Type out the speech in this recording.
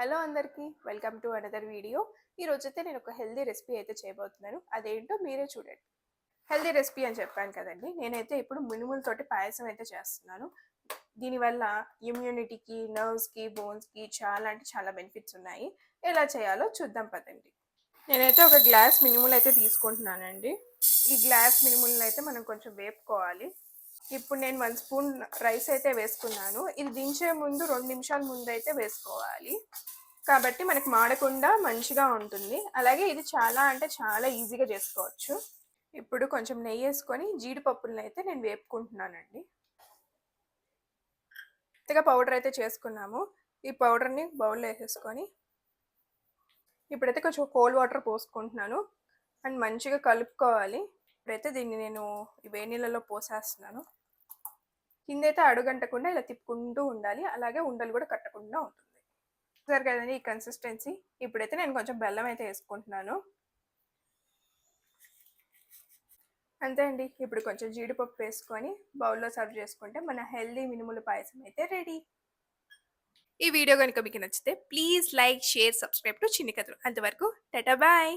Hello అందరికీ welcome to another video. ఈరోజైతే నేను ఒక హెల్దీ రెసిపీ అయితే చేయబోతున్నాను. అదేంటో మీరే చూడండి. హెల్దీ రెసిపీ అని చెప్పాను కదండి, నేనైతే ఇప్పుడు మినుములతోటి పాయసం అయితే చేస్తున్నాను. దీనివల్ల ఇమ్యూనిటీకి, నర్వ్స్కి, బోన్స్కి చాలా అంటే చాలా బెనిఫిట్స్ ఉన్నాయి. ఎలా చేయాలో చూద్దాం పదండి. నేనైతే ఒక గ్లాస్ మినుములు అయితే తీసుకుంటున్నానండి. ఈ గ్లాస్ మినుములను అయితే మనం కొంచెం వేపుకోవాలి. ఇప్పుడు నేను 1 స్పూన్ రైస్ అయితే వేసుకున్నాను. ఇది దించే ముందు 2 నిమిషాల ముందు అయితే వేసుకోవాలి. కాబట్టి మనకి మాడకుండా మంచిగా ఉంటుంది. అలాగే ఇది చాలా అంటే చాలా ఈజీగా చేసుకోవచ్చు. ఇప్పుడు కొంచెం నెయ్యి వేసుకొని జీడిపప్పులను అయితే నేను వేపుకుంటున్నానండి. కొద్దిగా పౌడర్ అయితే చేసుకున్నాము. ఈ పౌడర్ని బౌల్లో వేసేసుకొని ఇప్పుడైతే కొంచెం కోల్డ్ వాటర్ పోసుకుంటున్నాను అండ్ మంచిగా కలుపుకోవాలి. ఇప్పుడైతే దీన్ని నేను వేడి నీళ్ళలో పోసేస్తున్నాను. కిందైతే అడుగంటకుండా ఇలా తిప్పుకుంటూ ఉండాలి. అలాగే ఉండలు కూడా కట్టకుండా ఉంటుంది. చూసారు కదండి ఈ కన్సిస్టెన్సీ. ఇప్పుడైతే నేను కొంచెం బెల్లం అయితే వేసుకుంటున్నాను. అంతే అండి. ఇప్పుడు కొంచెం జీడిపప్పు వేసుకొని బౌల్లో సర్వ్ చేసుకుంటే మన హెల్దీ మినుముల పాయసం అయితే రెడీ. ఈ వీడియో కనుక మీకు నచ్చితే please like, share, subscribe to చిన్ని కథలు. అంతవరకు టాటా బాయ్.